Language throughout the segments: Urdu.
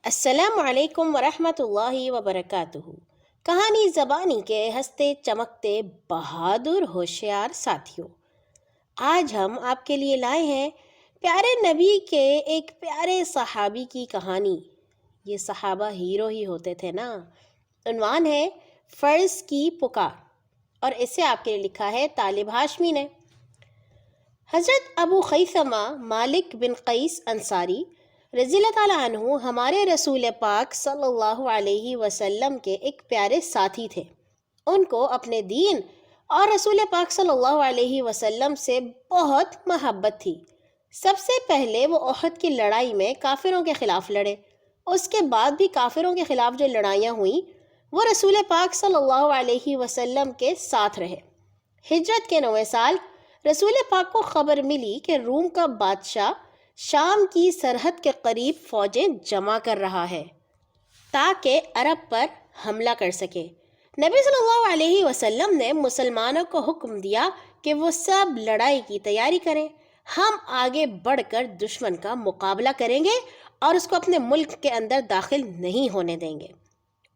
السلام علیکم ورحمۃ اللہ وبرکاتہ۔ کہانی زبانی کے ہنستے چمکتے بہادر ہوشیار ساتھیوں، آج ہم آپ کے لیے لائے ہیں پیارے نبی کے ایک پیارے صحابی کی کہانی۔ یہ صحابہ ہیرو ہی ہوتے تھے نا۔ عنوان ہے فرض کی پکار، اور اسے آپ کے لیے لکھا ہے طالب ہاشمی نے۔ حضرت ابو خیثمہ مالک بن قیس انصاری رضی اللہ تعالیٰ عنہ ہمارے رسول پاک صلی اللہ علیہ وسلم کے ایک پیارے ساتھی تھے۔ ان کو اپنے دین اور رسول پاک صلی اللہ علیہ وسلم سے بہت محبت تھی۔ سب سے پہلے وہ احد کی لڑائی میں کافروں کے خلاف لڑے۔ اس کے بعد بھی کافروں کے خلاف جو لڑائیاں ہوئیں وہ رسول پاک صلی اللہ علیہ وسلم کے ساتھ رہے۔ ہجرت کے 9ویں سال رسول پاک کو خبر ملی کہ روم کا بادشاہ شام کی سرحد کے قریب فوجیں جمع کر رہا ہے تاکہ عرب پر حملہ کر سکے۔ نبی صلی اللہ علیہ وسلم نے مسلمانوں کو حکم دیا کہ وہ سب لڑائی کی تیاری کریں۔ ہم آگے بڑھ کر دشمن کا مقابلہ کریں گے اور اس کو اپنے ملک کے اندر داخل نہیں ہونے دیں گے۔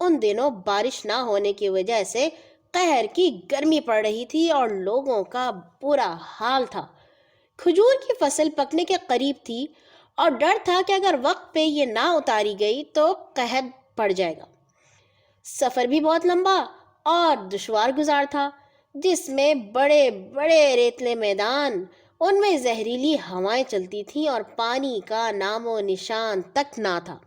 ان دنوں بارش نہ ہونے کی وجہ سے قہر کی گرمی پڑ رہی تھی اور لوگوں کا برا حال تھا۔ کھجور کی فصل پکنے کے قریب تھی اور ڈر تھا کہ اگر وقت پہ یہ نہ اتاری گئی تو قحط پڑ جائے گا۔ سفر بھی بہت لمبا اور دشوار گزار تھا، جس میں بڑے بڑے ریتلے میدان، ان میں زہریلی ہوائیں چلتی تھیں اور پانی کا نام و نشان تک نہ تھا۔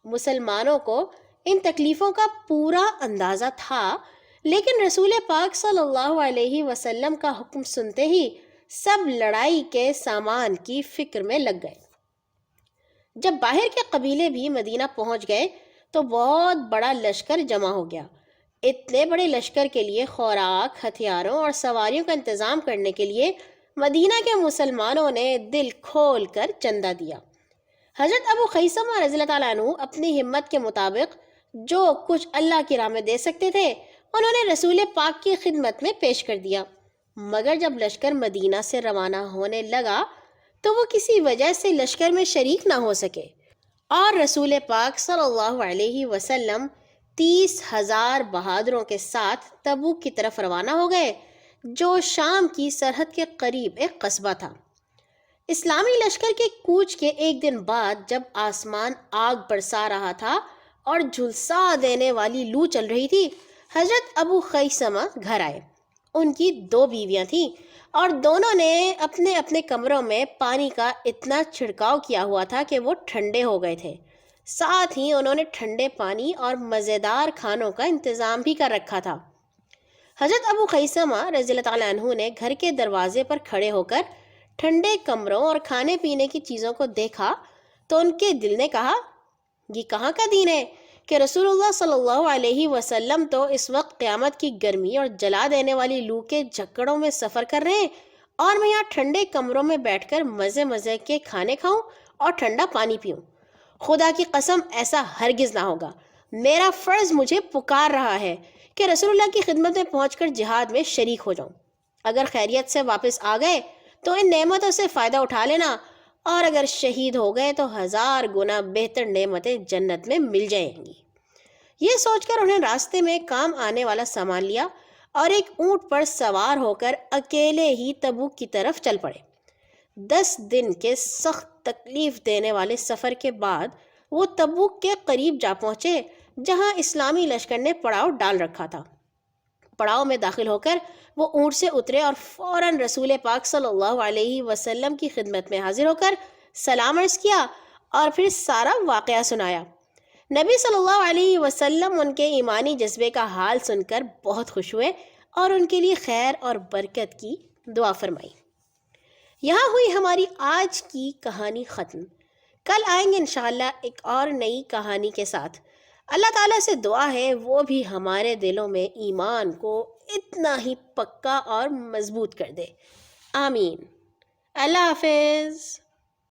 مسلمانوں کو ان تکلیفوں کا پورا اندازہ تھا، لیکن رسول پاک صلی اللہ علیہ وسلم کا حکم سنتے ہی سب لڑائی کے سامان کی فکر میں لگ گئے۔ جب باہر کے قبیلے بھی مدینہ پہنچ گئے تو بہت بڑا لشکر جمع ہو گیا۔ اتنے بڑے لشکر کے لیے خوراک، ہتھیاروں اور سواریوں کا انتظام کرنے کے لیے مدینہ کے مسلمانوں نے دل کھول کر چندہ دیا۔ حضرت ابو خیثمہ رضی اللہ تعالیٰ عنہ اپنی ہمت کے مطابق جو کچھ اللہ کی راہ میں دے سکتے تھے انہوں نے رسول پاک کی خدمت میں پیش کر دیا۔ مگر جب لشکر مدینہ سے روانہ ہونے لگا تو وہ کسی وجہ سے لشکر میں شریک نہ ہو سکے، اور رسول پاک صلی اللہ علیہ وسلم 30,000 بہادروں کے ساتھ تبوک کی طرف روانہ ہو گئے، جو شام کی سرحد کے قریب ایک قصبہ تھا۔ اسلامی لشکر کے کوچ کے ایک دن بعد جب آسمان آگ برسا رہا تھا اور جھلسا دینے والی لو چل رہی تھی، حضرت ابو خیثمہ گھر آئے۔ ان کی 2 بیویاں تھیں اور دونوں نے اپنے اپنے کمروں میں پانی کا اتنا چھڑکاؤ کیا ہوا تھا کہ وہ ٹھنڈے ہو گئے تھے۔ ساتھ ہی انہوں نے ٹھنڈے پانی اور مزیدار کھانوں کا انتظام بھی کر رکھا تھا۔ حضرت ابو خیثمہ رضی اللہ تعالیٰ عنہ نے گھر کے دروازے پر کھڑے ہو کر ٹھنڈے کمروں اور کھانے پینے کی چیزوں کو دیکھا تو ان کے دل نے کہا، یہ کہاں کا دین ہے کہ رسول اللہ صلی اللہ علیہ وسلم تو اس وقت قیامت کی گرمی اور جلا دینے والی لو کے جھکڑوں میں سفر کر رہے ہیں، اور میں یہاں ٹھنڈے کمروں میں بیٹھ کر مزے مزے کے کھانے کھاؤں اور ٹھنڈا پانی پیوں۔ خدا کی قسم ایسا ہرگز نہ ہوگا۔ میرا فرض مجھے پکار رہا ہے کہ رسول اللہ کی خدمت میں پہنچ کر جہاد میں شریک ہو جاؤں۔ اگر خیریت سے واپس آ گئے تو ان نعمتوں سے فائدہ اٹھا لینا، اور اگر شہید ہو گئے تو 1000 گنا بہتر نعمتیں جنت میں مل جائیں گی۔ یہ سوچ کر انہیں راستے میں کام آنے والا سامان لیا اور ایک اونٹ پر سوار ہو کر اکیلے ہی تبوک کی طرف چل پڑے۔ 10 دن کے سخت تکلیف دینے والے سفر کے بعد وہ تبوک کے قریب جا پہنچے، جہاں اسلامی لشکر نے پڑاؤ ڈال رکھا تھا۔ پڑاؤ میں داخل ہو کر وہ اونٹ سے اترے اور فوراً رسول پاک صلی اللہ علیہ وسلم کی خدمت میں حاضر ہو کر سلام عرض کیا اور پھر سارا واقعہ سنایا۔ نبی صلی اللہ علیہ وسلم ان کے ایمانی جذبے کا حال سن کر بہت خوش ہوئے اور ان کے لیے خیر اور برکت کی دعا فرمائی۔ یہاں ہوئی ہماری آج کی کہانی ختم۔ کل آئیں گے انشاءاللہ ایک اور نئی کہانی کے ساتھ۔ اللہ تعالیٰ سے دعا ہے وہ بھی ہمارے دلوں میں ایمان کو اتنا ہی پکا اور مضبوط کر دے۔ آمین۔ اللہ حافظ۔